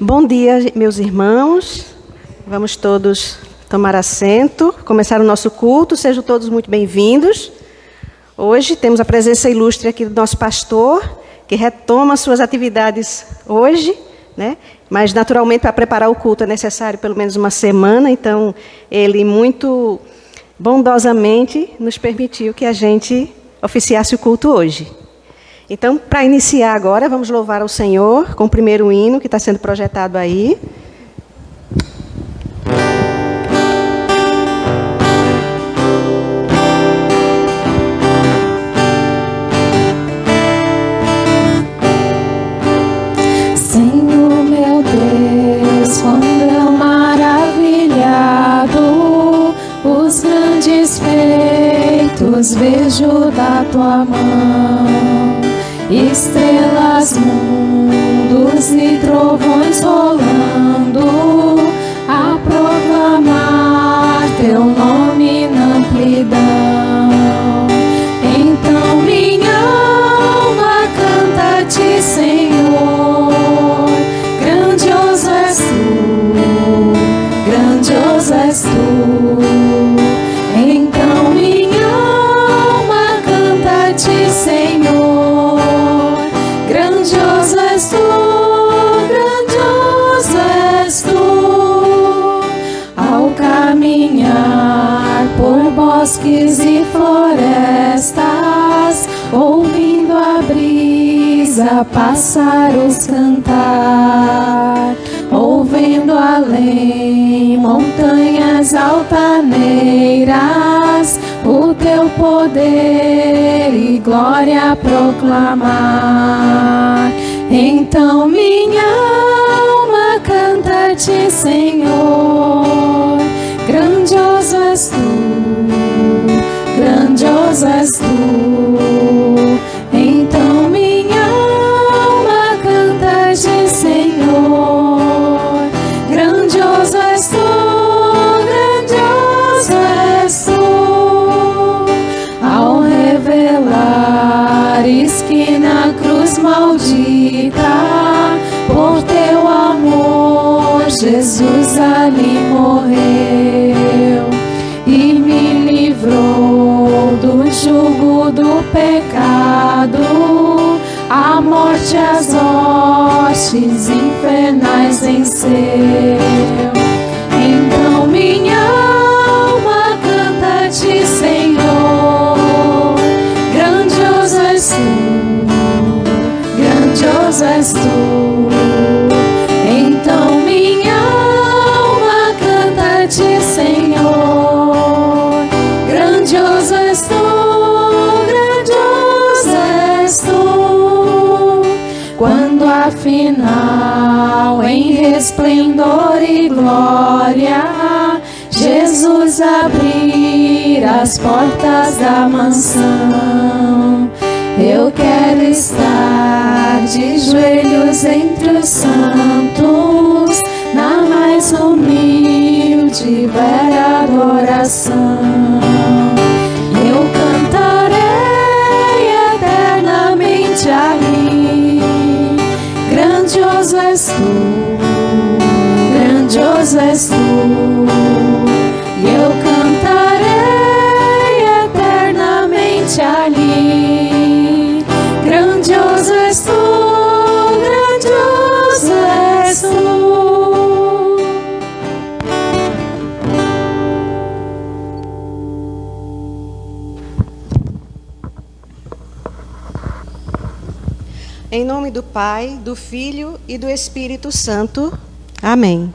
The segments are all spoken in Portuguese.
Bom dia, meus irmãos. Vamos todos tomar assento, começar o nosso culto. Sejam todos muito bem-vindos. Hoje temos a presença ilustre aqui do nosso pastor, que retoma suas atividades hoje, né? Mas, naturalmente, para preparar o culto é necessário pelo menos uma semana. Então, ele muito bondosamente nos permitiu que a gente oficiasse o culto hoje. Então, para iniciar agora, vamos louvar ao Senhor com o primeiro hino que está sendo projetado aí. Senhor meu Deus, quando eu maravilhado os grandes feitos vejo da tua mão. Estrelas, mundos e trovões rolando, a proclamar teu nome na amplidão. Então minha alma canta-te, Senhor, grandioso és tu, grandioso és tu. Então minha alma canta-te, Senhor, grandioso és tu, grandioso és tu. Ao caminhar por bosques e florestas, ouvindo a brisa, pássaros cantar, ouvendo além montanhas altaneiras, o teu poder e glória proclamar. Então minha alma canta-te, Senhor, grandioso és tu, grandioso és tu. Então minha alma canta-te, Senhor, grandioso és tu, grandioso és tu. Ao revelares que na cruz maldita, por teu amor, Jesus ali morreu e me livrou do jugo do pecado, a morte, as hostes infernais venceu. Então minha alma canta-te, Senhor, grandioso és tu, grandioso és tu. Então minha alma canta-te, Senhor, grandioso és tu, grandioso és tu. Quando afinal em resplendor e glória Jesus abrir as portas da mansão, eu quero estar de joelhos entre os santos, na mais humilde e vera adoração. Eu cantarei eternamente ali, grandioso és tu, grandioso és tu. E eu cantarei eternamente ali, grandioso és tu, grandioso és tu. Em nome do Pai, do Filho e do Espírito Santo. Amém.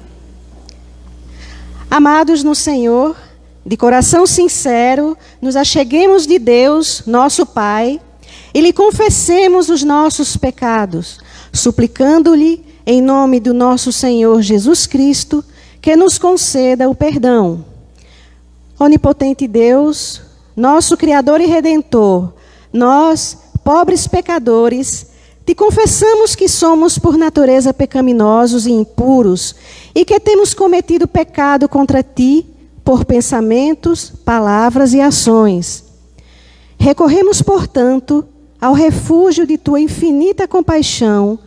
Amados no Senhor, de coração sincero, nos acheguemos de Deus, nosso Pai, e lhe confessemos os nossos pecados, suplicando-lhe, em nome do nosso Senhor Jesus Cristo, que nos conceda o perdão. Onipotente Deus, nosso Criador e Redentor, nós, pobres pecadores, te confessamos que somos por natureza pecaminosos e impuros e que temos cometido pecado contra ti por pensamentos, palavras e ações. Recorremos, portanto, ao refúgio de tua infinita compaixão,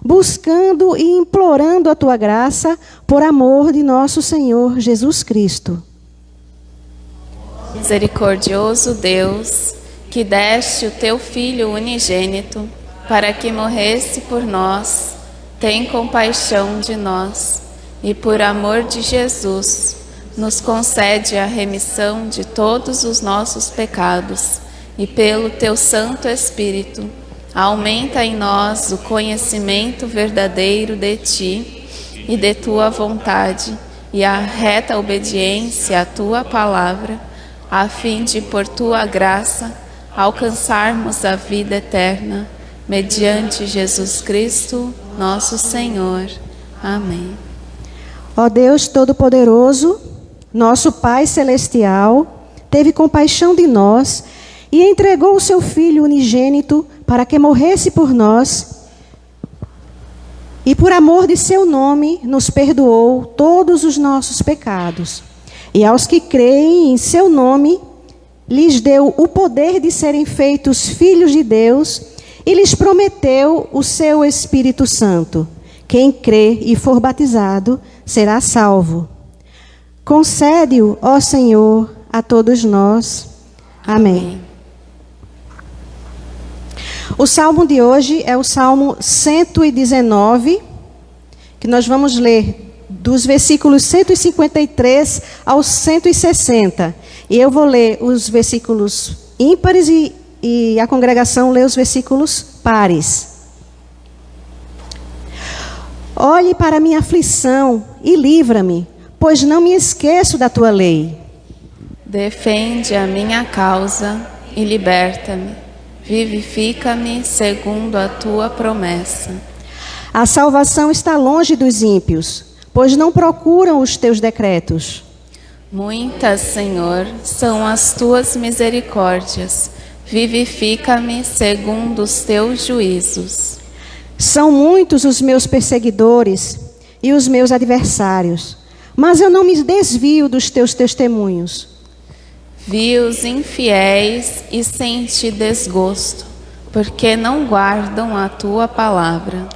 buscando e implorando a tua graça por amor de nosso Senhor Jesus Cristo. Misericordioso Deus, que deste o teu Filho unigênito para que morresse por nós, tem compaixão de nós e, por amor de Jesus, nos concede a remissão de todos os nossos pecados e, pelo teu Santo Espírito, aumenta em nós o conhecimento verdadeiro de ti e de tua vontade e a reta obediência à tua palavra, a fim de, por tua graça, alcançarmos a vida eterna, mediante Jesus Cristo, nosso Senhor. Amém. Ó Deus Todo-Poderoso, nosso Pai Celestial, teve compaixão de nós e entregou o seu Filho unigênito para que morresse por nós e, por amor de seu nome, nos perdoou todos os nossos pecados. E aos que creem em seu nome, lhes deu o poder de serem feitos filhos de Deus e lhes prometeu o seu Espírito Santo. Quem crê e for batizado será salvo. Concede-o, ó Senhor, a todos nós. Amém. O salmo de hoje é o Salmo 119, que nós vamos ler dos versículos 153 ao 160. E eu vou ler os versículos ímpares e a congregação lê os versículos pares. Olhe para a minha aflição e livra-me, pois não me esqueço da tua lei. Defende a minha causa e liberta-me. Vivifica-me segundo a tua promessa. A salvação está longe dos ímpios, pois não procuram os teus decretos. Muitas, Senhor, são as tuas misericórdias. Vivifica-me segundo os teus juízos. São muitos os meus perseguidores e os meus adversários, mas eu não me desvio dos teus testemunhos. Vi os infiéis e senti desgosto, porque não guardam a tua palavra.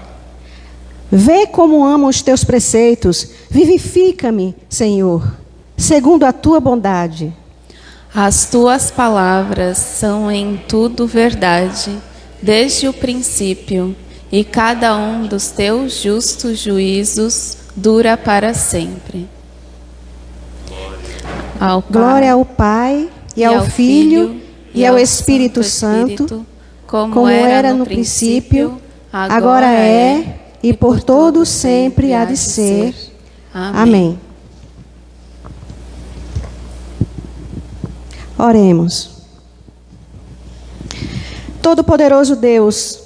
Vê como amo os teus preceitos, vivifica-me, Senhor, segundo a tua bondade. As tuas palavras são em tudo verdade, desde o princípio, e cada um dos teus justos juízos dura para sempre. Glória ao Pai, e ao Filho, e ao Espírito Santo, como era no princípio, agora é, e por todo sempre há de ser. Amém. Oremos. Todo-Poderoso Deus,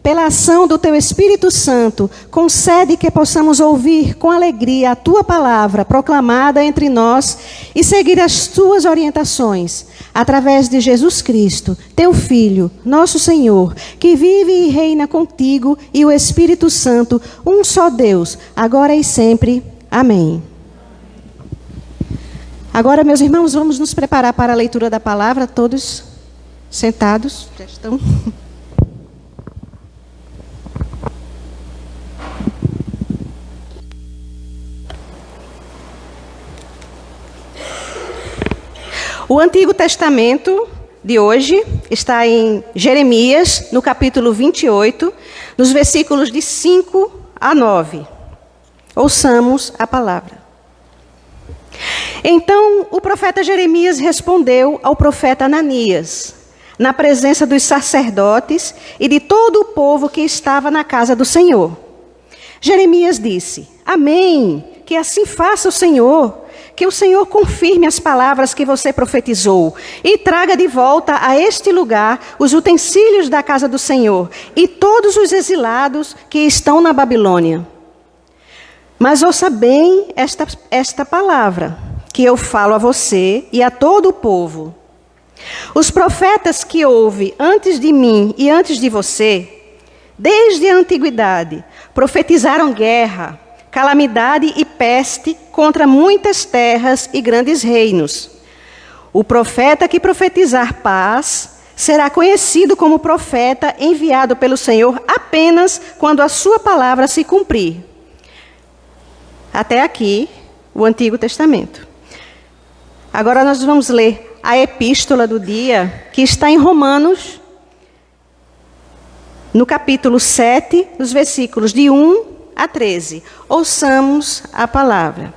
pela ação do Teu Espírito Santo, concede que possamos ouvir com alegria a Tua palavra proclamada entre nós e seguir as Tuas orientações, através de Jesus Cristo, Teu Filho, nosso Senhor, que vive e reina contigo e o Espírito Santo, um só Deus, agora e sempre. Amém. Agora, meus irmãos, vamos nos preparar para a leitura da palavra, todos sentados, já estão... O Antigo Testamento de hoje está em Jeremias, no capítulo 28, nos versículos de 5 a 9. Ouçamos a palavra. Então o profeta Jeremias respondeu ao profeta Ananias, na presença dos sacerdotes e de todo o povo que estava na casa do Senhor. Jeremias disse: Amém, que assim faça o Senhor. Que o Senhor confirme as palavras que você profetizou e traga de volta a este lugar os utensílios da casa do Senhor e todos os exilados que estão na Babilônia. Mas ouça bem esta palavra que eu falo a você e a todo o povo. Os profetas que houve antes de mim e antes de você, desde a antiguidade, profetizaram guerra, calamidade e peste contra muitas terras e grandes reinos. O profeta que profetizar paz será conhecido como profeta enviado pelo Senhor apenas apenas quando a sua palavra se cumprir. Até aqui, o Antigo Testamento. Agora nós vamos ler a epístola do dia, que está em Romanos, no capítulo 7, os versículos de 1 a 13. Ouçamos a palavra.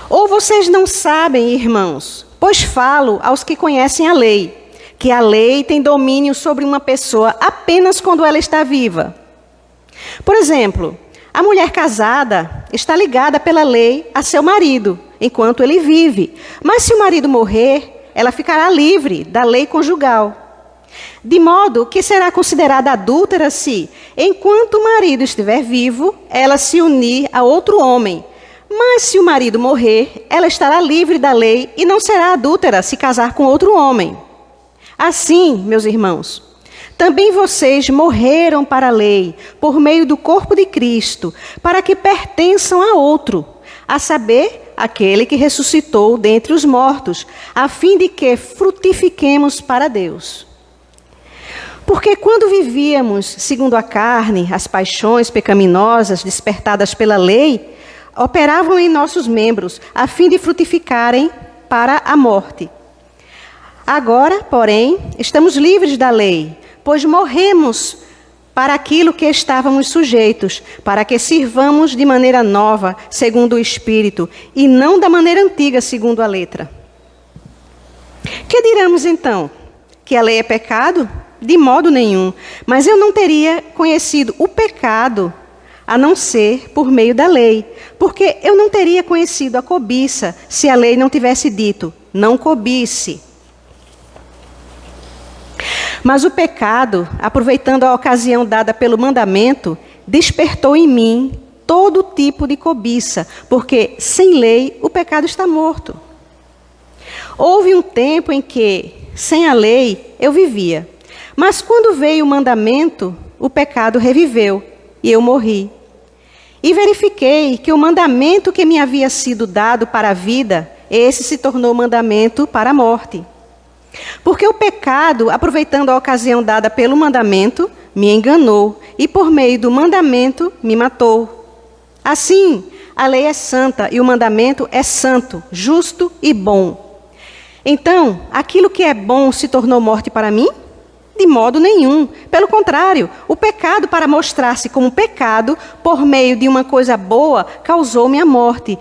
Ou vocês não sabem, irmãos, pois falo aos que conhecem a lei, que a lei tem domínio sobre uma pessoa apenas quando ela está viva. Por exemplo, a mulher casada está ligada pela lei a seu marido, enquanto ele vive. Mas se o marido morrer, ela ficará livre da lei conjugal. De modo que será considerada adúltera se, enquanto o marido estiver vivo, ela se unir a outro homem. Mas se o marido morrer, ela estará livre da lei e não será adúltera se casar com outro homem. Assim, meus irmãos, também vocês morreram para a lei, por meio do corpo de Cristo, para que pertençam a outro, a saber, aquele que ressuscitou dentre os mortos, a fim de que frutifiquemos para Deus. Porque quando vivíamos segundo a carne, as paixões pecaminosas despertadas pela lei, operavam em nossos membros, a fim de frutificarem para a morte. Agora, porém, estamos livres da lei, pois morremos para aquilo que estávamos sujeitos, para que sirvamos de maneira nova, segundo o Espírito, e não da maneira antiga, segundo a letra. Que diremos então? Que a lei é pecado? De modo nenhum. Mas eu não teria conhecido o pecado a não ser por meio da lei, porque eu não teria conhecido a cobiça se a lei não tivesse dito, não cobice. Mas o pecado, aproveitando a ocasião dada pelo mandamento, despertou em mim todo tipo de cobiça, porque sem lei o pecado está morto. Houve um tempo em que, sem a lei, eu vivia. Mas quando veio o mandamento, o pecado reviveu e eu morri. E verifiquei que o mandamento que me havia sido dado para a vida, esse se tornou mandamento para a morte. Porque o pecado, aproveitando a ocasião dada pelo mandamento, me enganou e por meio do mandamento me matou. Assim, a lei é santa e o mandamento é santo, justo e bom. Então, aquilo que é bom se tornou morte para mim? De modo nenhum. Pelo contrário, o pecado, para mostrar-se como pecado, por meio de uma coisa boa, causou-me a morte,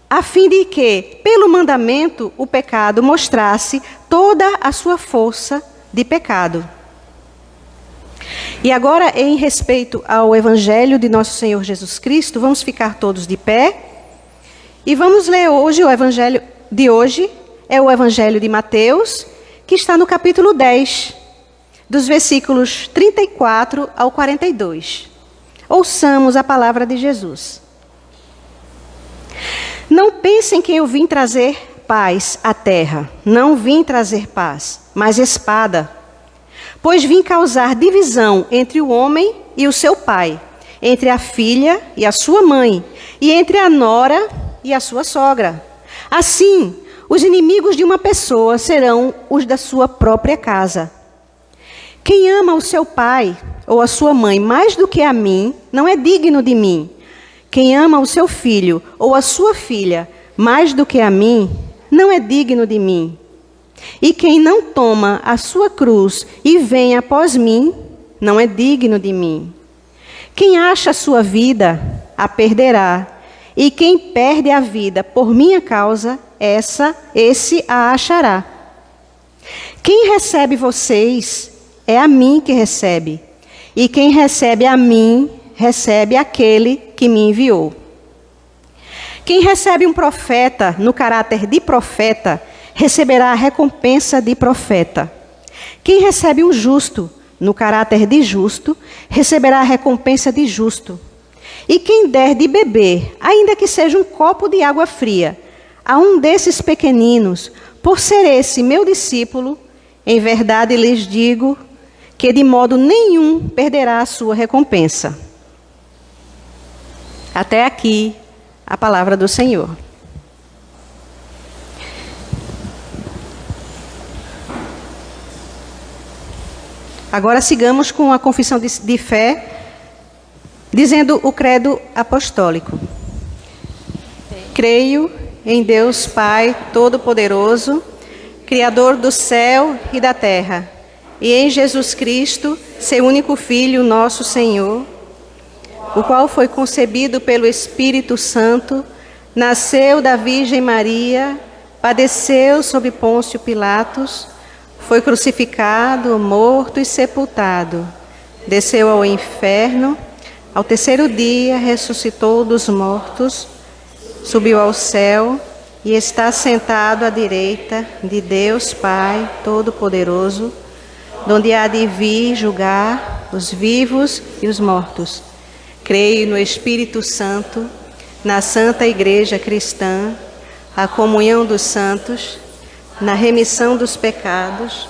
a fim de que, pelo mandamento, o pecado mostrasse toda a sua força de pecado. E agora, em respeito ao Evangelho de nosso Senhor Jesus Cristo, vamos ficar todos de pé e vamos ler hoje, o Evangelho de hoje é o Evangelho de Mateus, que está no capítulo 10, dos versículos 34 ao 42. Ouçamos a palavra de Jesus. Não pensem que eu vim trazer paz à terra. Não vim trazer paz, mas espada. Pois vim causar divisão entre o homem e o seu pai, entre a filha e a sua mãe, e entre a nora e a sua sogra. Assim, os inimigos de uma pessoa serão os da sua própria casa. Quem ama o seu pai ou a sua mãe mais do que a mim, não é digno de mim. Quem ama o seu filho ou a sua filha mais do que a mim, não é digno de mim. E quem não toma a sua cruz e vem após mim, não é digno de mim. Quem acha a sua vida, a perderá. E quem perde a vida por minha causa, esse a achará. Quem recebe vocês, é a mim que recebe. E quem recebe a mim, recebe aquele que me enviou. Quem recebe um profeta no caráter de profeta, receberá a recompensa de profeta. Quem recebe um justo no caráter de justo, receberá a recompensa de justo. E quem der de beber, ainda que seja um copo de água fria, a um desses pequeninos, por ser esse meu discípulo, em verdade lhes digo que de modo nenhum perderá a sua recompensa. Até aqui, a palavra do Senhor. Agora sigamos com a confissão de fé, dizendo o credo apostólico. Creio em Deus Pai Todo-Poderoso, Criador do céu e da terra, e em Jesus Cristo, seu único Filho, nosso Senhor, o qual foi concebido pelo Espírito Santo, nasceu da Virgem Maria, padeceu sob Pôncio Pilatos, foi crucificado, morto e sepultado, desceu ao inferno, ao terceiro dia ressuscitou dos mortos, subiu ao céu e está sentado à direita de Deus Pai Todo-Poderoso, donde há de vir julgar os vivos e os mortos. Creio no Espírito Santo, na Santa Igreja Cristã, a comunhão dos santos, na remissão dos pecados,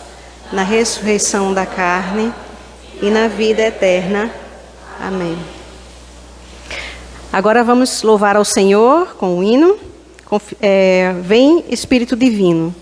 na ressurreição da carne e na vida eterna. Amém. Agora vamos louvar ao Senhor com o hino. Vem Espírito Divino.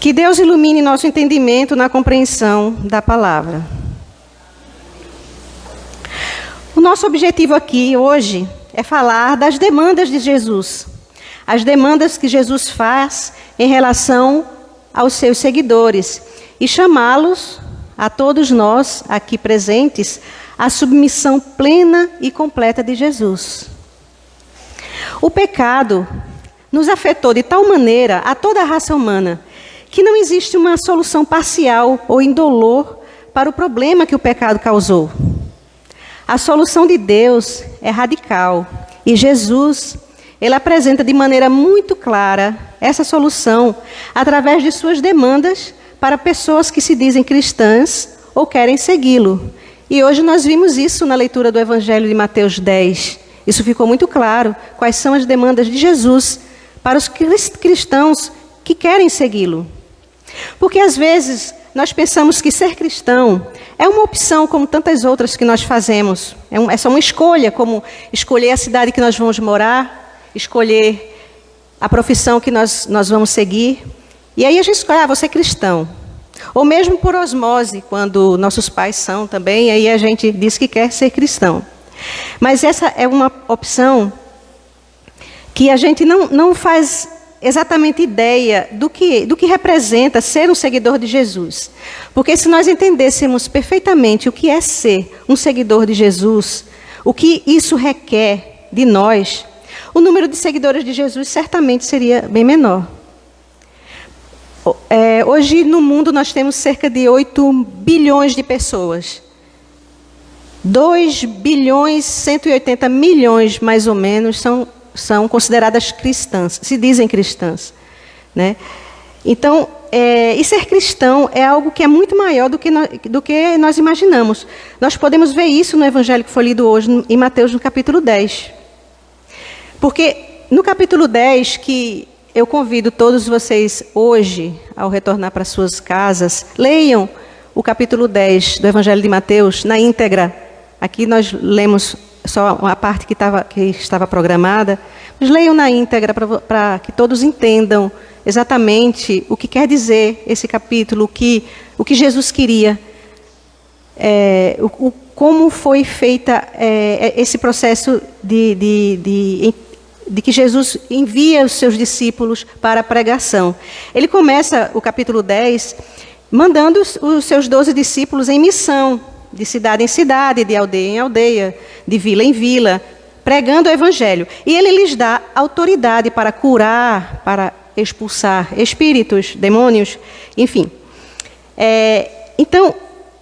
Que Deus ilumine nosso entendimento na compreensão da palavra. O nosso objetivo aqui hoje é falar das demandas de Jesus. As demandas que Jesus faz em relação aos seus seguidores e chamá-los, a todos nós aqui presentes, à submissão plena e completa de Jesus. O pecado nos afetou de tal maneira a toda a raça humana que não existe uma solução parcial ou indolor para o problema que o pecado causou. A solução de Deus é radical E Jesus, ele apresenta de maneira muito clara essa solução através de suas demandas para pessoas que se dizem cristãs ou querem segui-lo. E hoje nós vimos isso na leitura do Evangelho de Mateus 10. Isso ficou muito claro, quais são as demandas de Jesus para os cristãos que querem segui-lo. Porque às vezes nós pensamos que ser cristão é uma opção como tantas outras que nós fazemos. É só uma escolha, como escolher a cidade que nós vamos morar, escolher a profissão que nós vamos seguir. E aí a gente escolhe, vou ser cristão. Ou mesmo por osmose, quando nossos pais são também, aí a gente diz que quer ser cristão. Mas essa é uma opção que a gente não faz exatamente ideia do que representa ser um seguidor de Jesus. Porque se nós entendêssemos perfeitamente o que é ser um seguidor de Jesus, o que isso requer de nós, o número de seguidores de Jesus certamente seria bem menor. Hoje no mundo nós temos cerca de 8 bilhões de pessoas. 2 bilhões 180 milhões, mais ou menos, são consideradas cristãs, se dizem cristãs, né? Então, e ser cristão é algo que é muito maior do que nós imaginamos. Nós podemos ver isso no Evangelho que foi lido hoje, em Mateus, no capítulo 10. Porque no capítulo 10, que eu convido todos vocês hoje, ao retornar para suas casas, leiam o capítulo 10 do Evangelho de Mateus na íntegra. Aqui nós lemos só a parte que estava programada, mas leiam na íntegra para que todos entendam exatamente o que quer dizer esse capítulo, o que Jesus queria, como foi feita esse processo de que Jesus envia os seus discípulos para a pregação. Ele começa o capítulo 10 mandando os seus 12 discípulos em missão, de cidade em cidade, de aldeia em aldeia, de vila em vila, pregando o Evangelho. E ele lhes dá autoridade para curar, para expulsar espíritos, demônios, enfim. Então,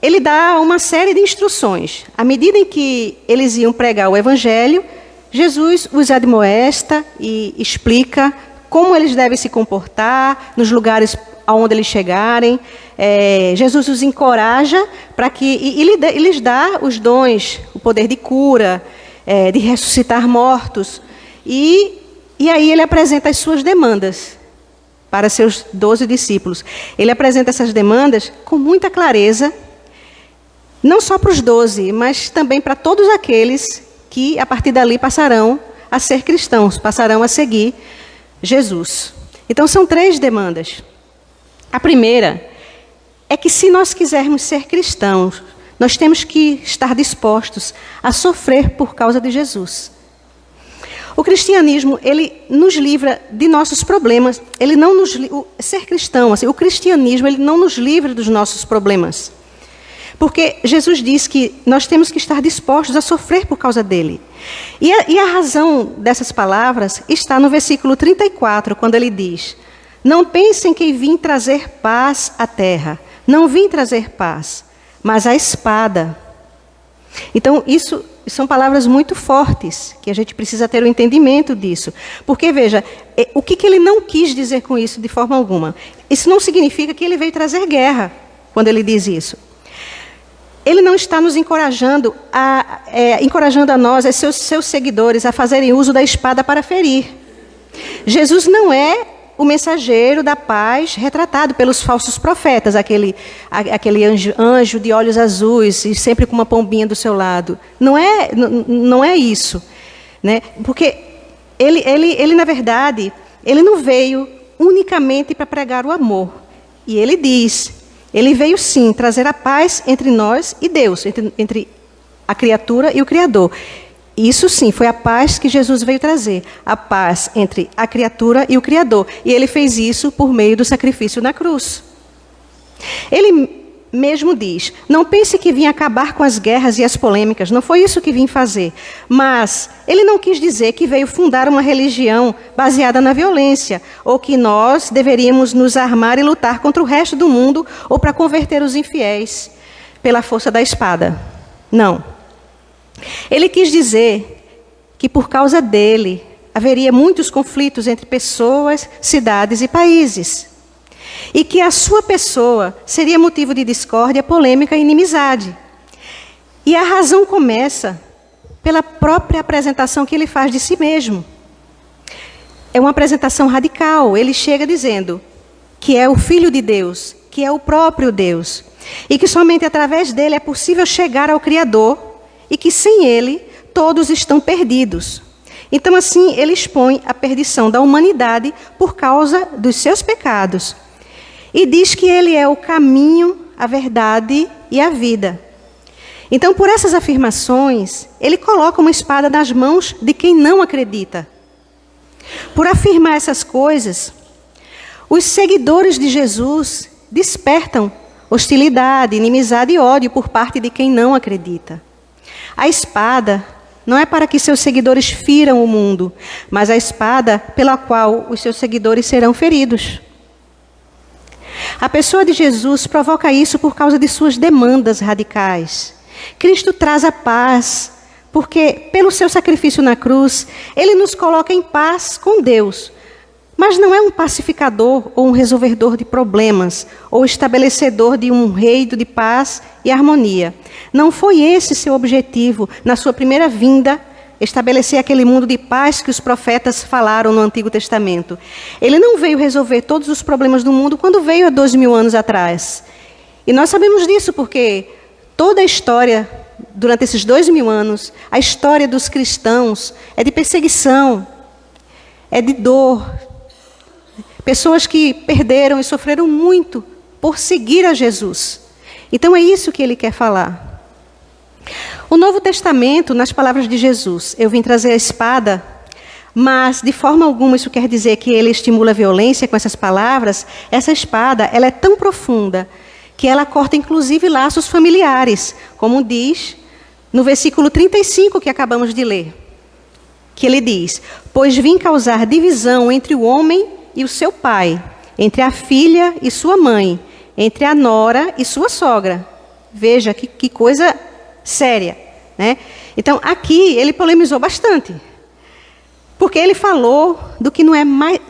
ele dá uma série de instruções. À medida em que eles iam pregar o Evangelho, Jesus os admoesta e explica como eles devem se comportar nos lugares aonde eles chegarem. Jesus os encoraja para que e lhes dá os dons, o poder de cura, de ressuscitar mortos. E aí ele apresenta as suas demandas para seus 12 discípulos. Ele apresenta essas demandas com muita clareza, não só para os 12, mas também para todos aqueles que a partir dali passarão a ser cristãos, passarão a seguir Jesus. Então são 3 demandas. A primeira é que se nós quisermos ser cristãos, nós temos que estar dispostos a sofrer por causa de Jesus. O cristianismo, ele nos livra de nossos problemas. Ele não nos ser cristão, assim, o cristianismo, ele não nos livra dos nossos problemas. Porque Jesus diz que nós temos que estar dispostos a sofrer por causa dele. E a razão dessas palavras está no versículo 34, quando ele diz: não pensem que vim trazer paz à terra. Não vim trazer paz, mas a espada. Então, isso são palavras muito fortes, que a gente precisa ter o entendimento disso. Porque, veja, o que ele não quis dizer com isso de forma alguma? Isso não significa que ele veio trazer guerra, quando ele diz isso. Ele não está nos encorajando a nós, a seus seguidores, a fazerem uso da espada para ferir. Jesus não é o mensageiro da paz retratado pelos falsos profetas, aquele anjo de olhos azuis e sempre com uma pombinha do seu lado. Não é isso, né? Porque ele, na verdade, ele não veio unicamente para pregar o amor. E ele diz, ele veio sim trazer a paz entre nós e Deus, entre a criatura e o Criador. Isso sim, foi a paz que Jesus veio trazer, a paz entre a criatura e o Criador. E ele fez isso por meio do sacrifício na cruz. Ele mesmo diz, não pense que vim acabar com as guerras e as polêmicas, não foi isso que vim fazer. Mas ele não quis dizer que veio fundar uma religião baseada na violência, ou que nós deveríamos nos armar e lutar contra o resto do mundo, ou para converter os infiéis pela força da espada. Não. Ele quis dizer que por causa dele haveria muitos conflitos entre pessoas, cidades e países. E que a sua pessoa seria motivo de discórdia, polêmica e inimizade. E a razão começa pela própria apresentação que ele faz de si mesmo. É uma apresentação radical. Ele chega dizendo que é o Filho de Deus, que é o próprio Deus. E que somente através dele é possível chegar ao Criador e que sem ele todos estão perdidos. Então assim ele expõe a perdição da humanidade por causa dos seus pecados. E diz que ele é o caminho, a verdade e a vida. Então por essas afirmações, ele coloca uma espada nas mãos de quem não acredita. Por afirmar essas coisas, os seguidores de Jesus despertam hostilidade, inimizade e ódio por parte de quem não acredita. A espada não é para que seus seguidores firam o mundo, mas a espada pela qual os seus seguidores serão feridos. A pessoa de Jesus provoca isso por causa de suas demandas radicais. Cristo traz a paz, porque pelo seu sacrifício na cruz, ele nos coloca em paz com Deus. Mas não é um pacificador ou um resolvedor de problemas, ou estabelecedor de um reino de paz e harmonia. Não foi esse seu objetivo na sua primeira vinda, estabelecer aquele mundo de paz que os profetas falaram no Antigo Testamento. Ele não veio resolver todos os problemas do mundo quando veio há 2000 anos atrás. E nós sabemos disso porque toda a história, durante esses 2000 anos, a história dos cristãos é de perseguição, é de dor. Pessoas que perderam e sofreram muito por seguir a Jesus. Então é isso que ele quer falar. O Novo Testamento, nas palavras de Jesus, eu vim trazer a espada, mas de forma alguma isso quer dizer que ele estimula a violência com essas palavras. Essa espada, ela é tão profunda que ela corta inclusive laços familiares, como diz no versículo 35 que acabamos de ler. Que ele diz: pois vim causar divisão entre o homem e o seu pai, entre a filha e sua mãe, entre a nora e sua sogra. Veja que coisa séria, né? Então aqui ele polemizou bastante, porque ele falou do que não é mais,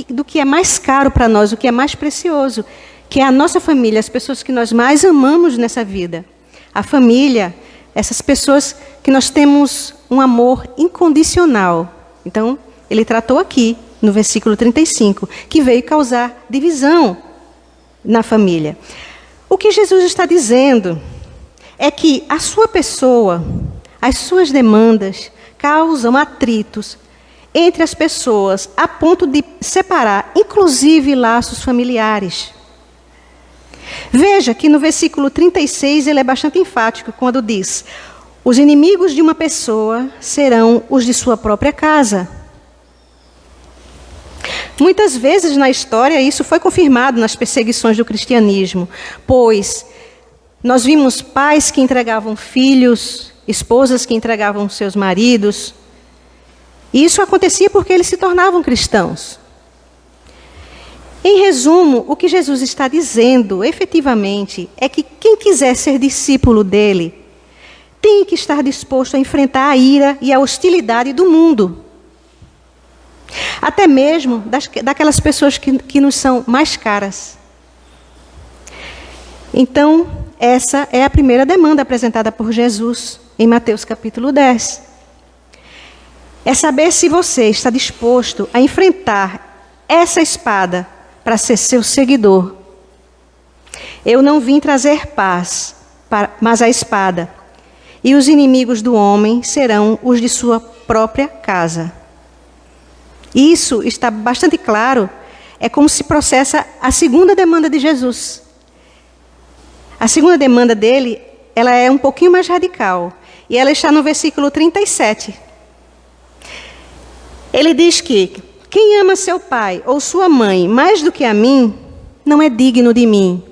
do que é mais caro para nós, o que é mais precioso, que é a nossa família, as pessoas que nós mais amamos nessa vida. A família, essas pessoas que nós temos um amor incondicional. Então ele tratou aqui no versículo 35, que veio causar divisão na família. O que Jesus está dizendo é que a sua pessoa, as suas demandas, causam atritos entre as pessoas, a ponto de separar, inclusive, laços familiares. Veja que no versículo 36 ele é bastante enfático quando diz: os inimigos de uma pessoa serão os de sua própria casa. Muitas vezes na história isso foi confirmado nas perseguições do cristianismo, pois nós vimos pais que entregavam filhos, esposas que entregavam seus maridos. E isso acontecia porque eles se tornavam cristãos. Em resumo, o que Jesus está dizendo, efetivamente, é que quem quiser ser discípulo dele, tem que estar disposto a enfrentar a ira e a hostilidade do mundo. Até mesmo daquelas pessoas que nos são mais caras. Então, essa é a primeira demanda apresentada por Jesus em Mateus capítulo 10. É saber se você está disposto a enfrentar essa espada para ser seu seguidor. Eu não vim trazer paz, mas a espada. E os inimigos do homem serão os de sua própria casa. Isso está bastante claro. É como se processa a segunda demanda de Jesus. A segunda demanda dele, ela é um pouquinho mais radical. E ela está no versículo 37. Ele diz que quem ama seu pai ou sua mãe mais do que a mim, não é digno de mim.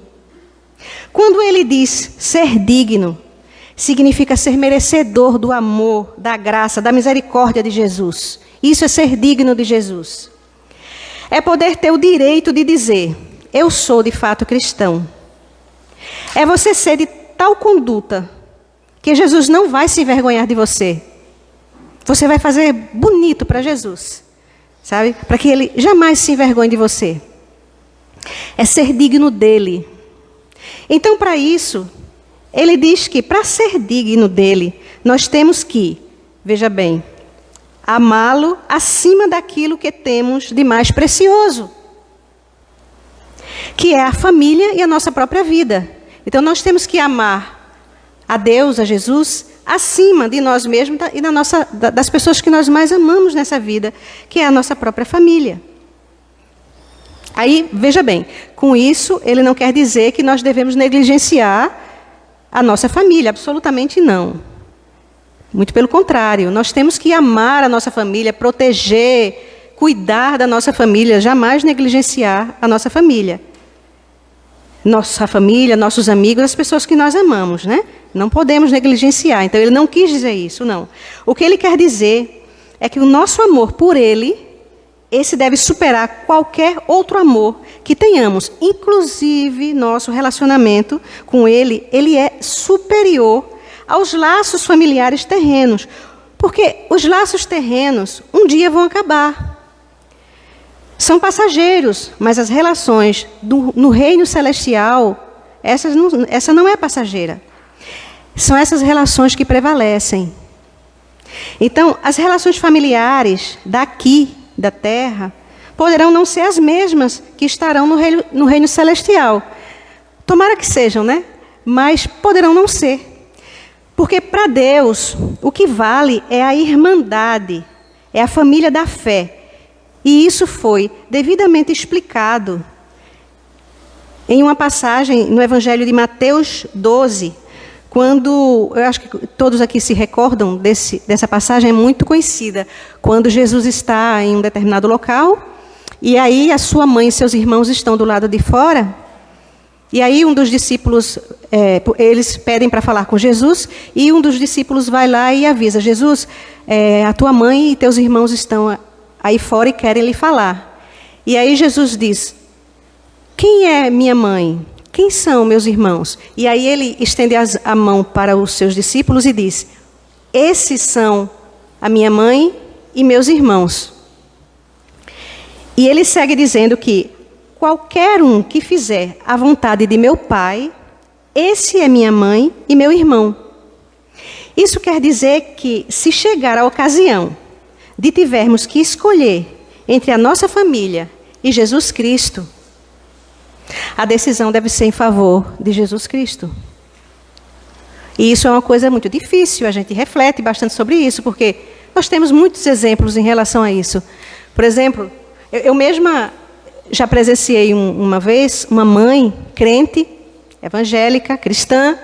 Quando ele diz ser digno, significa ser merecedor do amor, da graça, da misericórdia de Jesus. Isso é ser digno de Jesus. É poder ter o direito de dizer: eu sou de fato cristão. É você ser de tal conduta que Jesus não vai se envergonhar de você. você vai fazer bonito para Jesus, sabe? Para que Ele jamais se envergonhe de você. É ser digno dEle. Então, para isso, Ele diz que para ser digno dEle, nós temos que, veja bem, amá-lo acima daquilo que temos de mais precioso, que é a família e a nossa própria vida. Então, nós temos que amar a Deus, a Jesus, acima de nós mesmos e das pessoas que nós mais amamos nessa vida, que é a nossa própria família. Aí, veja bem, com isso, ele não quer dizer que nós devemos negligenciar a nossa família, absolutamente não. Muito pelo contrário, nós temos que amar a nossa família, proteger, cuidar da nossa família, jamais negligenciar a nossa família. Nossa família, nossos amigos, as pessoas que nós amamos, né? Não podemos negligenciar. Então, ele não quis dizer isso, não. O que ele quer dizer é que o nosso amor por ele, esse deve superar qualquer outro amor que tenhamos. Inclusive, nosso relacionamento com ele é superior aos laços familiares terrenos. Porque os laços terrenos, um dia vão acabar. São passageiros, mas as relações no reino celestial, essa não é passageira. São essas relações que prevalecem. Então, as relações familiares daqui, da terra, poderão não ser as mesmas que estarão no reino celestial. Tomara que sejam, né? Mas poderão não ser. Porque para Deus, o que vale é a irmandade, é a família da fé. E isso foi devidamente explicado em uma passagem no Evangelho de Mateus 12, quando, eu acho que todos aqui se recordam dessa passagem, é muito conhecida, quando Jesus está em um determinado local, e aí a sua mãe e seus irmãos estão do lado de fora, e aí um dos discípulos, eles pedem para falar com Jesus, e um dos discípulos vai lá e avisa, Jesus, a tua mãe e teus irmãos estão aí fora e querem lhe falar. E aí Jesus diz, quem é minha mãe? Quem são meus irmãos? E aí ele estende a mão para os seus discípulos e diz, esses são a minha mãe e meus irmãos. E ele segue dizendo que qualquer um que fizer a vontade de meu Pai, esse é minha mãe e meu irmão. Isso quer dizer que se chegar a ocasião de tivermos que escolher entre a nossa família e Jesus Cristo, a decisão deve ser em favor de Jesus Cristo. E isso é uma coisa muito difícil, a gente reflete bastante sobre isso, porque nós temos muitos exemplos em relação a isso. Por exemplo, eu mesma já presenciei uma vez uma mãe crente, evangélica, cristã,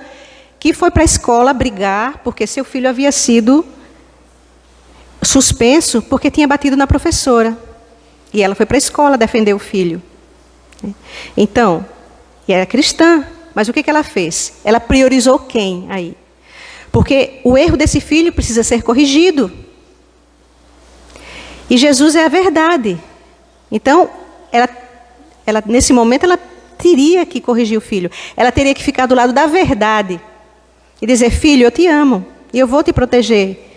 que foi para a escola brigar porque seu filho havia sido suspenso porque tinha batido na professora. E ela foi para a escola defender o filho. Então, e era cristã, mas o que ela fez? Ela priorizou quem aí? Porque o erro desse filho precisa ser corrigido. E Jesus é a verdade. Então, ela nesse momento, ela teria que corrigir o filho. Ela teria que ficar do lado da verdade. E dizer, filho, eu te amo. E eu vou te proteger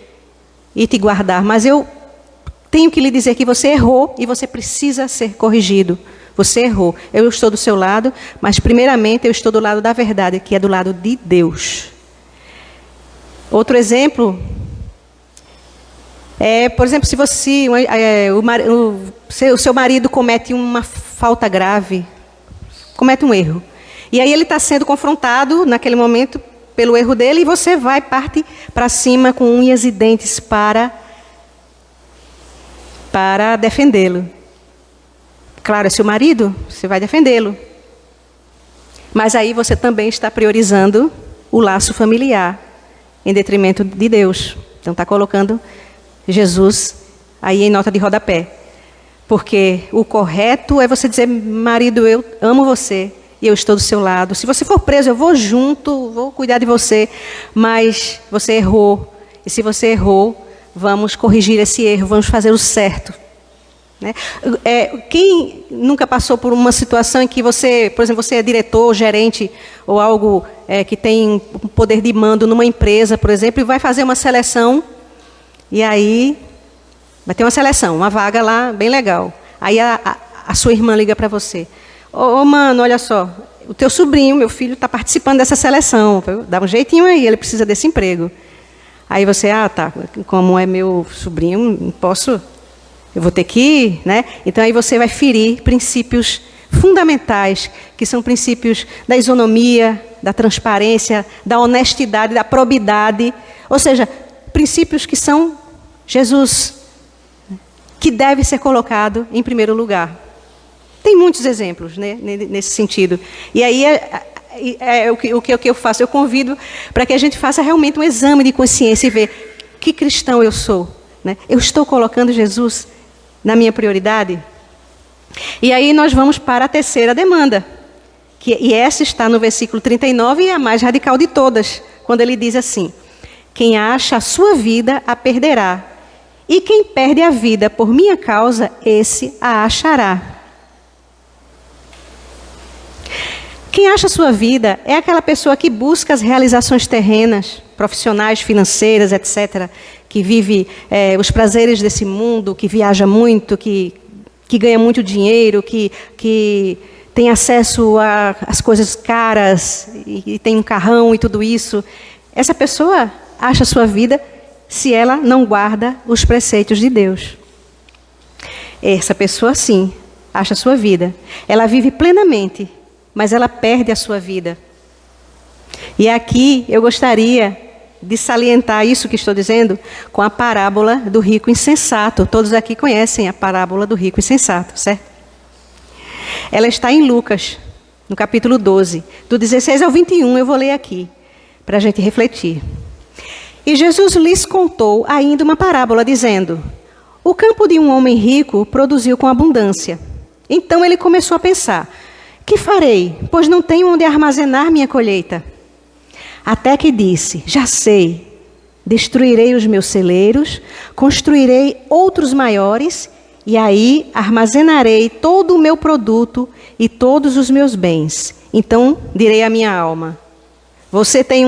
e te guardar, mas eu tenho que lhe dizer que você errou e você precisa ser corrigido. Você errou. Eu estou do seu lado, mas primeiramente eu estou do lado da verdade, que é do lado de Deus. Outro exemplo é, por exemplo, se você, o seu marido comete uma falta grave, comete um erro, e aí ele está sendo confrontado naquele momento pelo erro dele, e você parte para cima com unhas e dentes para defendê-lo. Claro, é seu marido, você vai defendê-lo. Mas aí você também está priorizando o laço familiar, em detrimento de Deus. Então está colocando Jesus aí em nota de rodapé. Porque o correto é você dizer, marido, eu amo você. E eu estou do seu lado. Se você for preso, eu vou junto, vou cuidar de você. Mas você errou. E se você errou, vamos corrigir esse erro, vamos fazer o certo. Né? Quem nunca passou por uma situação em que você, por exemplo, você é diretor, gerente, ou algo que tem poder de mando numa empresa, por exemplo, e vai fazer uma seleção E aí, vai ter uma seleção, uma vaga lá bem legal. Aí a sua irmã liga para você. Ô, mano, olha só, o teu sobrinho, meu filho, está participando dessa seleção. Dá um jeitinho aí, ele precisa desse emprego. Aí você, tá, como é meu sobrinho, não posso, eu vou ter que ir, né? Então aí você vai ferir princípios fundamentais, que são princípios da isonomia, da transparência, da honestidade, da probidade. Ou seja, princípios que são Jesus, que deve ser colocado em primeiro lugar. Tem muitos exemplos, né, nesse sentido. E aí o que eu faço? Eu convido para que a gente faça realmente um exame de consciência e ver que cristão eu sou. Né? Eu estou colocando Jesus na minha prioridade? E aí nós vamos para a terceira demanda. E essa está no versículo 39 e é a mais radical de todas. Quando ele diz assim: quem acha a sua vida, a perderá. E quem perde a vida por minha causa, esse a achará. Quem acha a sua vida é aquela pessoa que busca as realizações terrenas, profissionais, financeiras, etc., que vive os prazeres desse mundo, que viaja muito, que ganha muito dinheiro, que tem acesso às coisas caras, e tem um carrão e tudo isso. Essa pessoa acha a sua vida se ela não guarda os preceitos de Deus. Essa pessoa, sim, acha a sua vida. Ela vive plenamente, mas ela perde a sua vida. E aqui eu gostaria de salientar isso que estou dizendo com a parábola do rico insensato. Todos aqui conhecem a parábola do rico insensato, certo? Ela está em Lucas, no capítulo 12, do 16 ao 21, eu vou ler aqui, para a gente refletir. E Jesus lhes contou ainda uma parábola, dizendo: o campo de um homem rico produziu com abundância. Então ele começou a pensar: que farei, pois não tenho onde armazenar minha colheita? Até que disse: já sei, destruirei os meus celeiros, construirei outros maiores, e aí armazenarei todo o meu produto e todos os meus bens. Então direi à minha alma: você tem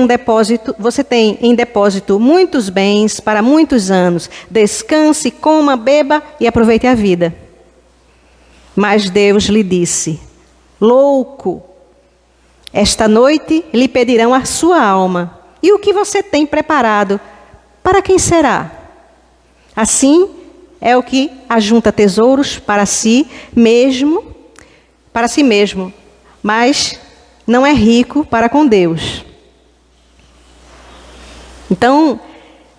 em depósito muitos bens para muitos anos. Descanse, coma, beba e aproveite a vida. Mas Deus lhe disse: louco, esta noite lhe pedirão a sua alma. E o que você tem preparado, para quem será? Assim é o que ajunta tesouros para si mesmo, mas não é rico para com Deus. Então,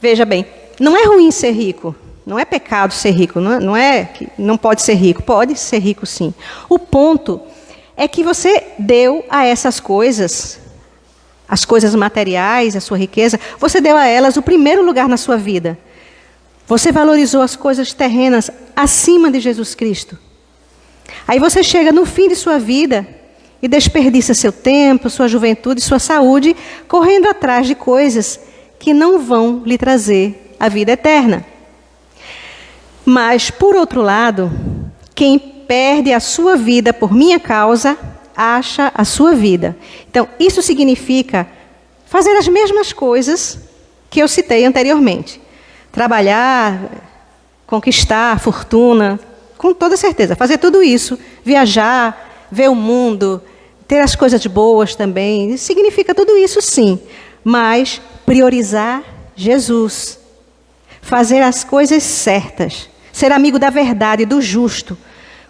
veja bem, não é ruim ser rico, não é pecado ser rico, não é que não pode ser rico, pode ser rico sim. O ponto é que você deu a essas coisas, as coisas materiais, a sua riqueza, você deu a elas o primeiro lugar na sua vida. Você valorizou as coisas terrenas acima de Jesus Cristo. Aí você chega no fim de sua vida e desperdiça seu tempo, sua juventude, sua saúde, correndo atrás de coisas que não vão lhe trazer a vida eterna. Mas, por outro lado, quem perde a sua vida por minha causa, acha a sua vida. Então, isso significa fazer as mesmas coisas que eu citei anteriormente. Trabalhar, conquistar fortuna, com toda certeza. Fazer tudo isso, viajar, ver o mundo, ter as coisas boas também. Significa tudo isso sim, mas priorizar Jesus. Fazer as coisas certas. Ser amigo da verdade, do justo.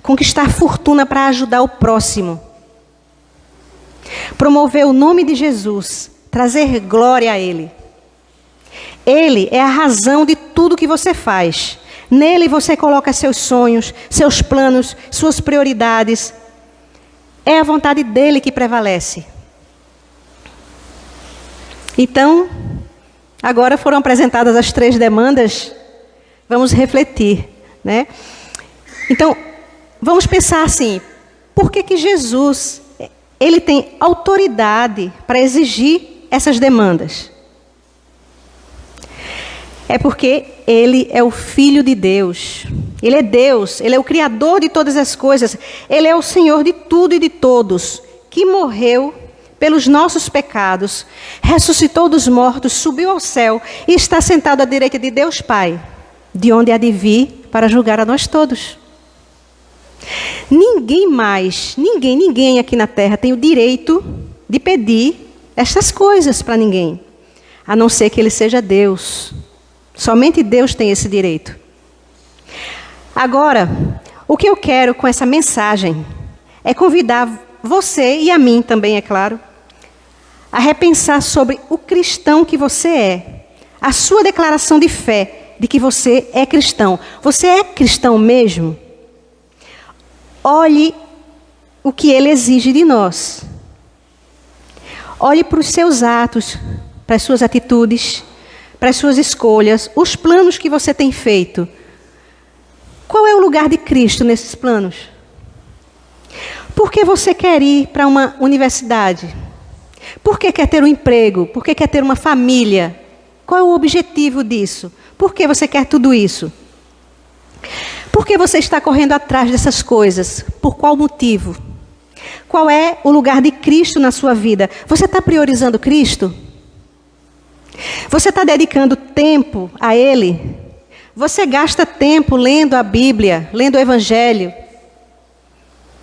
Conquistar fortuna para ajudar o próximo. Promover o nome de Jesus. Trazer glória a Ele. Ele é a razão de tudo que você faz. Nele você coloca seus sonhos, seus planos, suas prioridades. É a vontade dele que prevalece. Então, agora foram apresentadas as 3 demandas. Vamos refletir, né? Então, vamos pensar assim: por que Jesus, ele tem autoridade para exigir essas demandas? É porque ele é o Filho de Deus. Ele é Deus, ele é o Criador de todas as coisas. Ele é o Senhor de tudo e de todos, que morreu pelos nossos pecados, ressuscitou dos mortos, subiu ao céu e está sentado à direita de Deus Pai, de onde há de vir para julgar a nós todos. Ninguém mais, ninguém aqui na terra tem o direito de pedir estas coisas para ninguém, a não ser que Ele seja Deus. Somente Deus tem esse direito. Agora, o que eu quero com essa mensagem é convidar você e a mim também, é claro, a repensar sobre o cristão que você é, a sua declaração de fé de que você é cristão. Você é cristão mesmo? Olhe o que Ele exige de nós. Olhe para os seus atos, para as suas atitudes, para as suas escolhas, os planos que você tem feito. Qual é o lugar de Cristo nesses planos? Por que você quer ir para uma universidade? Por que quer ter um emprego? Por que quer ter uma família? Qual é o objetivo disso? Por que você quer tudo isso? Por que você está correndo atrás dessas coisas? Por qual motivo? Qual é o lugar de Cristo na sua vida? Você está priorizando Cristo? Você está dedicando tempo a Ele? Você gasta tempo lendo a Bíblia, lendo o Evangelho?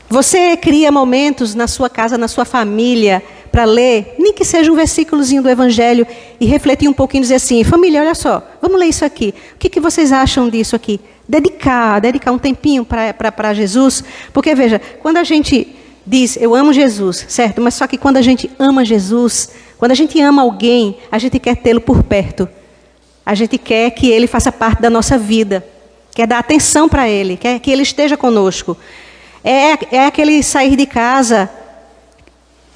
Você cria momentos na sua casa, na sua família, para ler, nem que seja um versículozinho do Evangelho, e refletir um pouquinho e dizer assim: família, olha só, vamos ler isso aqui. O que vocês acham disso aqui? Dedicar um tempinho para Jesus. Porque, veja, quando a gente diz, eu amo Jesus, certo? Mas só que quando a gente ama Jesus, quando a gente ama alguém, a gente quer tê-lo por perto. A gente quer que ele faça parte da nossa vida. Quer dar atenção para ele, quer que ele esteja conosco. É aquele sair de casa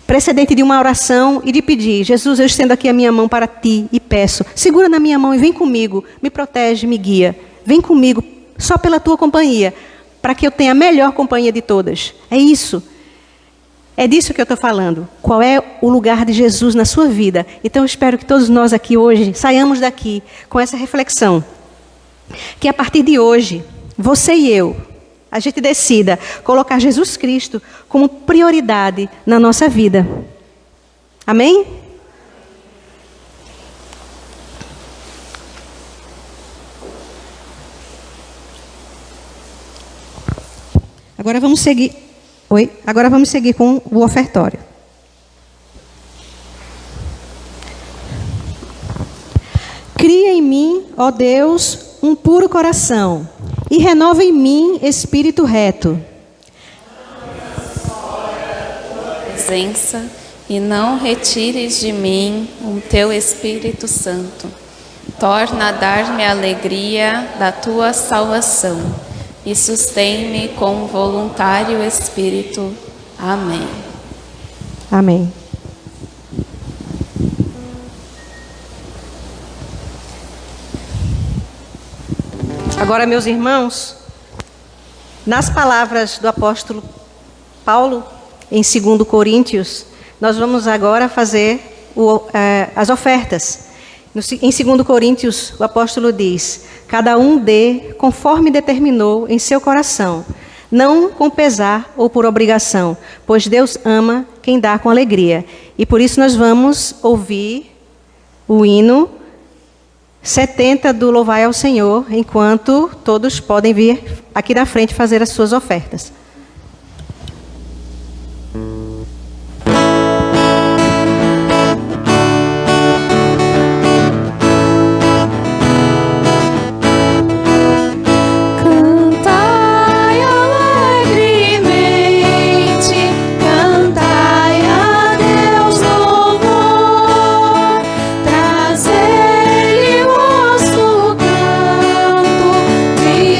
precedente de uma oração e de pedir: Jesus, eu estendo aqui a minha mão para ti e peço, segura na minha mão e vem comigo, me protege, me guia. Vem comigo, só pela tua companhia, para que eu tenha a melhor companhia de todas. É isso. É disso que eu estou falando. Qual é o lugar de Jesus na sua vida? Então eu espero que todos nós aqui hoje saiamos daqui com essa reflexão. Que a partir de hoje, você e eu, a gente decida colocar Jesus Cristo como prioridade na nossa vida. Amém? Agora vamos seguir. Agora vamos seguir com o ofertório. Cria em mim, ó Deus, um puro coração, e renova em mim espírito reto. Presença, e não retires de mim o teu Espírito Santo. Torna a dar-me a alegria da tua salvação e sustém-me com voluntário espírito. Amém. Amém. Agora, meus irmãos, nas palavras do apóstolo Paulo, em 2 Coríntios, nós vamos agora fazer as ofertas. Em 2 Coríntios, o apóstolo diz: cada um dê conforme determinou em seu coração, não com pesar ou por obrigação, pois Deus ama quem dá com alegria. E por isso nós vamos ouvir o hino 70 do Louvai ao Senhor, enquanto todos podem vir aqui na frente fazer as suas ofertas.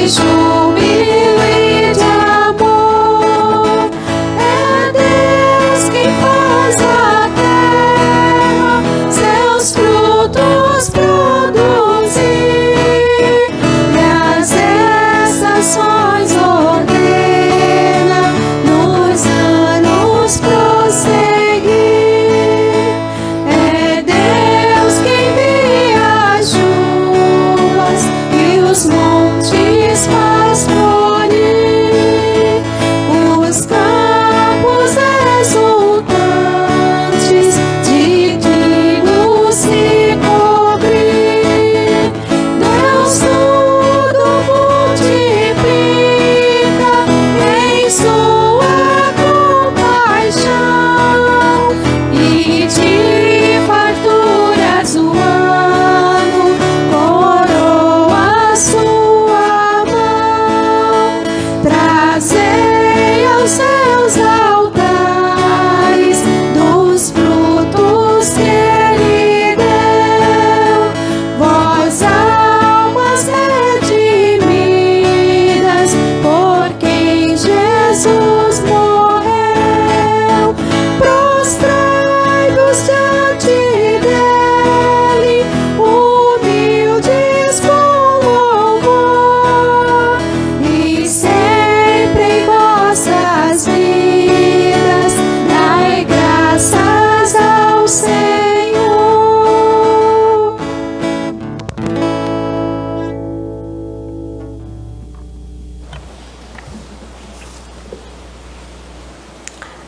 Júbilo e de amor.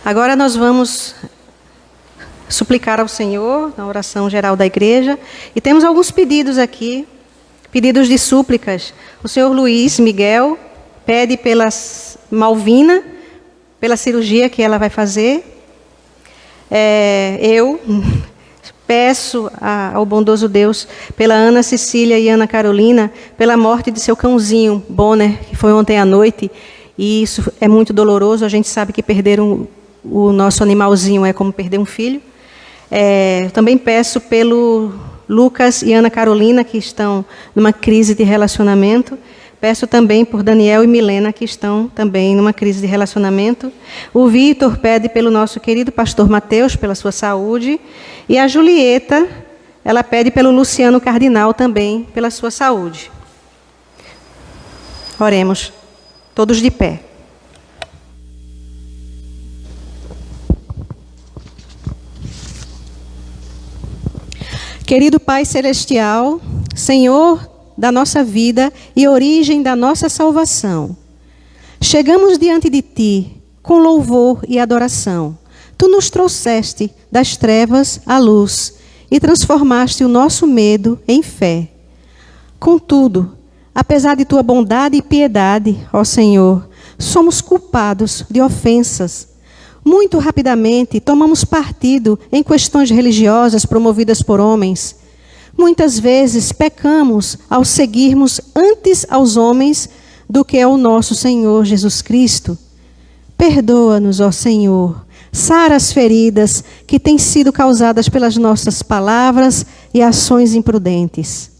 Agora nós vamos suplicar ao Senhor, na oração geral da igreja, e temos alguns pedidos aqui, pedidos de súplicas. O senhor Luiz Miguel pede pela Malvina, pela cirurgia que ela vai fazer. Eu peço ao bondoso Deus pela Ana Cecília e Ana Carolina, pela morte de seu cãozinho, Bonner, que foi ontem à noite, e isso é muito doloroso. A gente sabe que perderam o nosso animalzinho é como perder um filho. Também peço pelo Lucas e Ana Carolina, que estão numa crise de relacionamento. Peço também por Daniel e Milena, que estão também numa crise de relacionamento. O Vitor pede pelo nosso querido pastor Mateus, pela sua saúde. E a Julieta, ela pede pelo Luciano Cardinal também, pela sua saúde. Oremos, todos de pé. Querido Pai Celestial, Senhor da nossa vida e origem da nossa salvação, chegamos diante de Ti com louvor e adoração. Tu nos trouxeste das trevas à luz e transformaste o nosso medo em fé. Contudo, apesar de Tua bondade e piedade, ó Senhor, somos culpados de ofensas. Muito rapidamente tomamos partido em questões religiosas promovidas por homens. Muitas vezes pecamos ao seguirmos antes aos homens do que ao nosso Senhor Jesus Cristo. Perdoa-nos, ó Senhor. Sara as feridas que têm sido causadas pelas nossas palavras e ações imprudentes.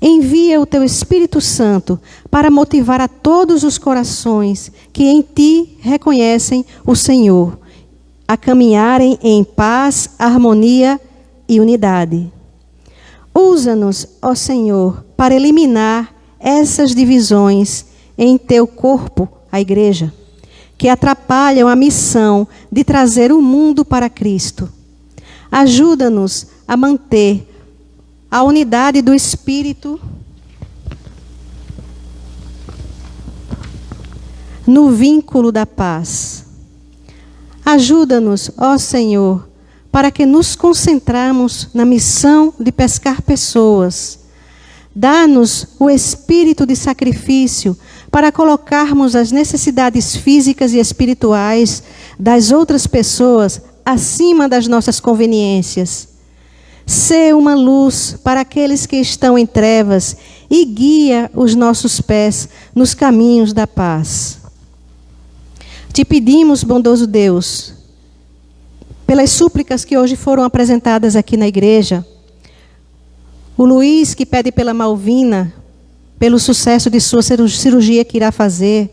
Envia o Teu Espírito Santo para motivar a todos os corações que em Ti reconhecem o Senhor a caminharem em paz, harmonia e unidade. Usa-nos, ó Senhor, para eliminar essas divisões em Teu corpo, a igreja, que atrapalham a missão de trazer o mundo para Cristo. Ajuda-nos a manter a unidade do Espírito no vínculo da paz. Ajuda-nos, ó Senhor, para que nos concentramos na missão de pescar pessoas. Dá-nos o espírito de sacrifício para colocarmos as necessidades físicas e espirituais das outras pessoas acima das nossas conveniências. Sê uma luz para aqueles que estão em trevas e guia os nossos pés nos caminhos da paz. Te pedimos, bondoso Deus, pelas súplicas que hoje foram apresentadas aqui na igreja, o Luiz que pede pela Malvina, pelo sucesso de sua cirurgia que irá fazer,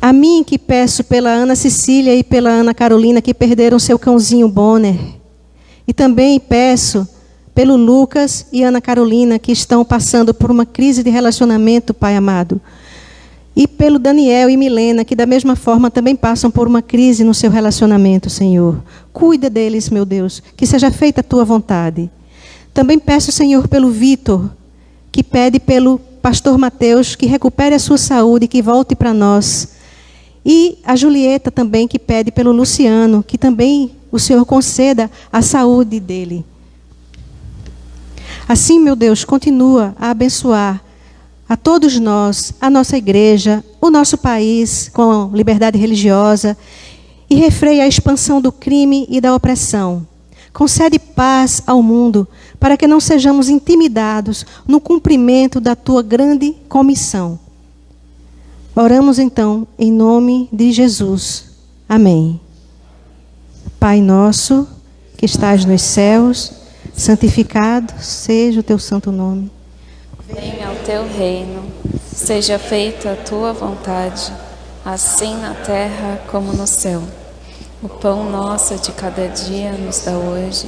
a mim que peço pela Ana Cecília e pela Ana Carolina que perderam seu cãozinho Bonner, e também peço pelo Lucas e Ana Carolina que estão passando por uma crise de relacionamento, Pai amado. E pelo Daniel e Milena, que da mesma forma também passam por uma crise no seu relacionamento, Senhor. Cuida deles, meu Deus, que seja feita a Tua vontade. Também peço, Senhor, pelo Vitor, que pede pelo pastor Mateus, que recupere a sua saúde e que volte para nós. E a Julieta também, que pede pelo Luciano, que também o Senhor conceda a saúde dele. Assim, meu Deus, continua a abençoar a todos nós, a nossa igreja, o nosso país com liberdade religiosa e refreia a expansão do crime e da opressão. Concede paz ao mundo para que não sejamos intimidados no cumprimento da Tua grande comissão. Oramos então em nome de Jesus. Amém. Pai nosso, que estás nos céus, santificado seja o Teu santo nome. Venha o Teu reino, seja feita a Tua vontade, assim na terra como no céu. O pão nosso de cada dia nos dá hoje,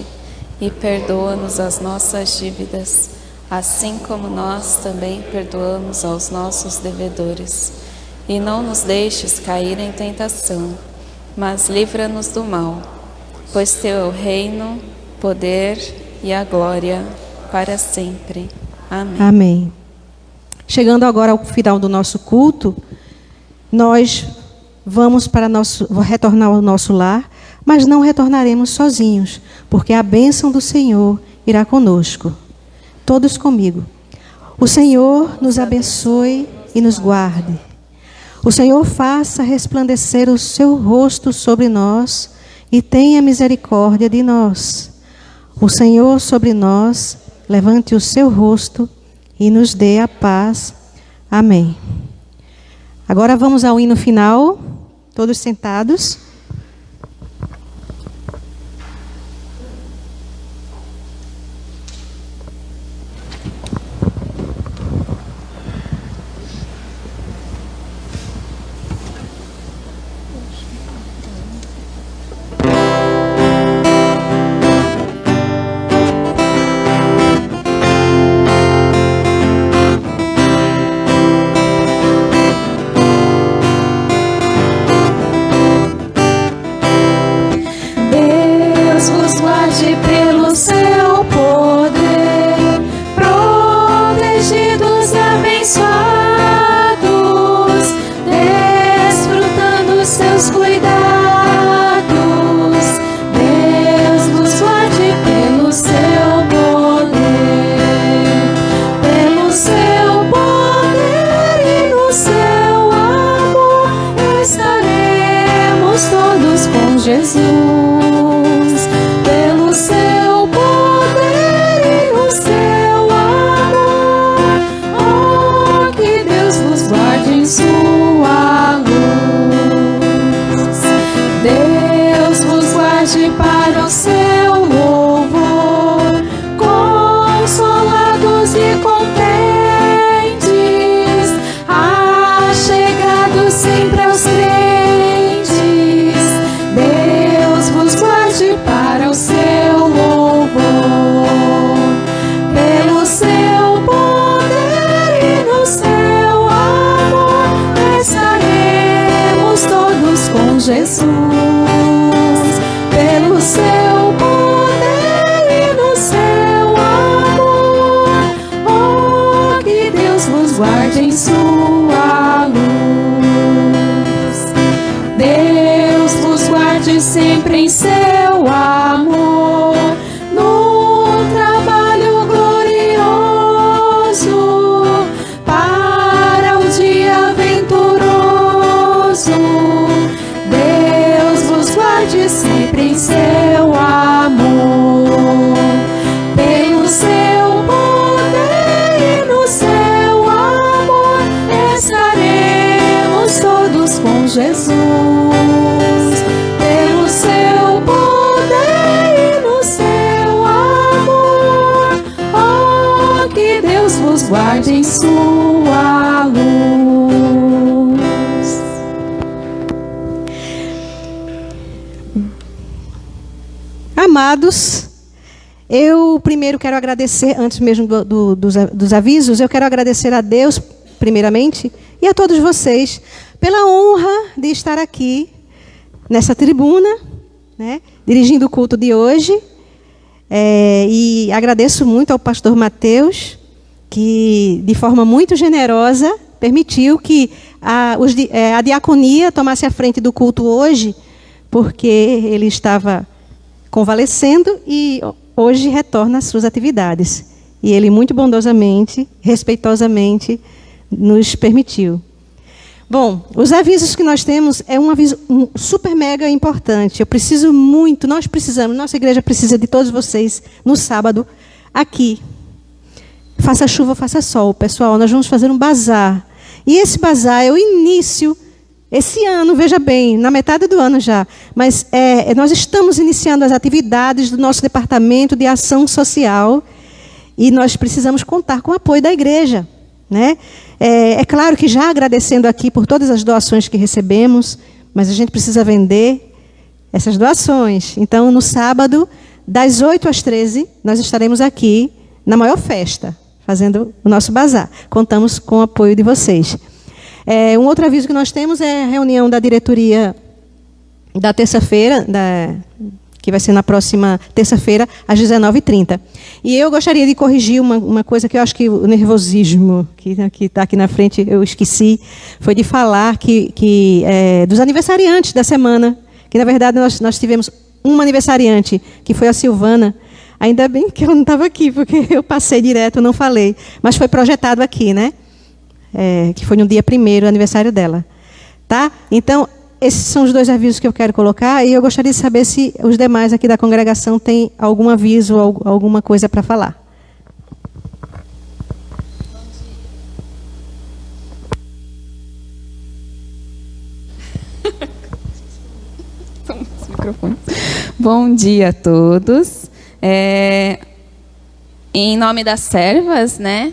e perdoa-nos as nossas dívidas, assim como nós também perdoamos aos nossos devedores. E não nos deixes cair em tentação, mas livra-nos do mal, pois Teu é o reino, poder e a glória para sempre. Amém. Amém. Chegando agora ao final do nosso culto, nós vamos retornar ao nosso lar, mas não retornaremos sozinhos, porque a bênção do Senhor irá conosco. Todos comigo. O Senhor nos abençoe e nos guarde. O Senhor faça resplandecer o seu rosto sobre nós e tenha misericórdia de nós. O Senhor sobre nós levante o seu rosto e nos dê a paz. Amém. Agora vamos ao hino final, todos sentados. guarde em sua luz. Amados, eu primeiro quero agradecer, antes mesmo dos avisos, eu quero agradecer a Deus, primeiramente, e a todos vocês, pela honra de estar aqui, nessa tribuna, né, dirigindo o culto de hoje. E agradeço muito ao pastor Mateus, que de forma muito generosa permitiu que a diaconia tomasse a frente do culto hoje, porque ele estava convalescendo e hoje retorna às suas atividades. E ele muito bondosamente, respeitosamente, nos permitiu. Bom, os avisos que nós temos é um aviso super mega importante. Nós precisamos, nossa igreja precisa de todos vocês no sábado aqui. Faça chuva, faça sol, pessoal, nós vamos fazer um bazar. E esse bazar é o início, esse ano, veja bem, na metade do ano já, mas nós estamos iniciando as atividades do nosso departamento de ação social e nós precisamos contar com o apoio da igreja, né? É claro que já agradecendo aqui por todas as doações que recebemos, mas a gente precisa vender essas doações. Então, no sábado, das 8 às 13, nós estaremos aqui na maior festa, fazendo o nosso bazar. Contamos com o apoio de vocês. Um outro aviso que nós temos é a reunião da diretoria da terça-feira, que vai ser na próxima terça-feira, às 19h30. E eu gostaria de corrigir uma coisa que eu acho que o nervosismo que está aqui na frente, eu esqueci, foi de falar dos aniversariantes da semana, que na verdade nós tivemos uma aniversariante, que foi a Silvana. Ainda bem que eu não estava aqui, porque eu passei direto, não falei. Mas foi projetado aqui, né? Que foi no dia 1º, aniversário dela. Tá? Então, esses são os 2 avisos que eu quero colocar, e eu gostaria de saber se os demais aqui da congregação têm algum aviso ou alguma coisa para falar. Bom dia a todos. Em nome das servas, né?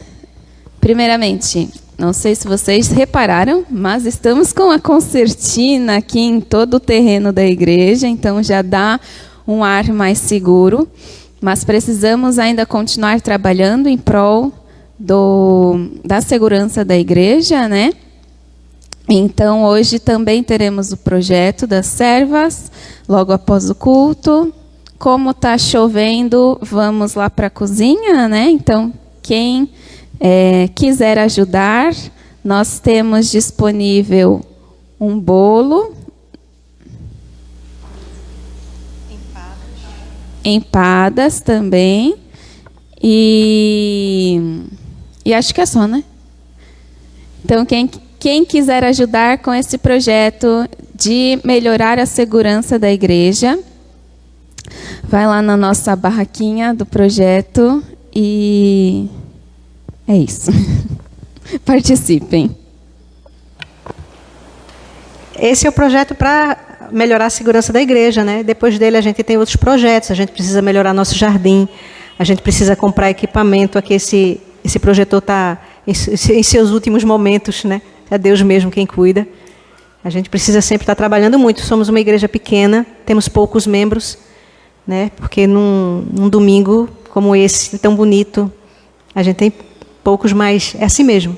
Primeiramente, não sei se vocês repararam, mas estamos com a concertina aqui em todo o terreno da igreja, então já dá um ar mais seguro. Mas precisamos ainda continuar trabalhando em prol da segurança da igreja, né? Então, hoje também teremos o projeto das servas, logo após o culto. Como está chovendo, vamos lá para a cozinha, né? Então, quem quiser ajudar, nós temos disponível um bolo, empadas também, e acho que é só, né? Então, quem quiser ajudar com esse projeto de melhorar a segurança da igreja, vai lá na nossa barraquinha do projeto e é isso. Participem. Esse é o projeto para melhorar a segurança da igreja, né? Depois dele a gente tem outros projetos. A gente precisa melhorar nosso jardim. A gente precisa comprar equipamento. Aqui esse projetor está em seus últimos momentos, né? É Deus mesmo quem cuida. A gente precisa sempre estar trabalhando muito. Somos uma igreja pequena, temos poucos membros, né? Porque num domingo como esse, tão bonito, a gente tem poucos, mas é assim mesmo.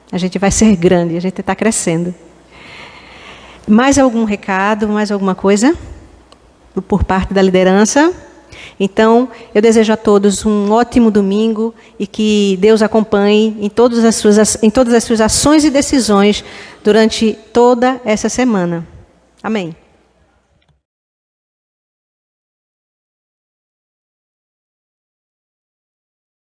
A gente vai ser grande, a gente está crescendo. Mais algum recado, mais alguma coisa? Por parte da liderança? Então, eu desejo a todos um ótimo domingo e que Deus acompanhe em todas as suas ações e decisões durante toda essa semana. Amém.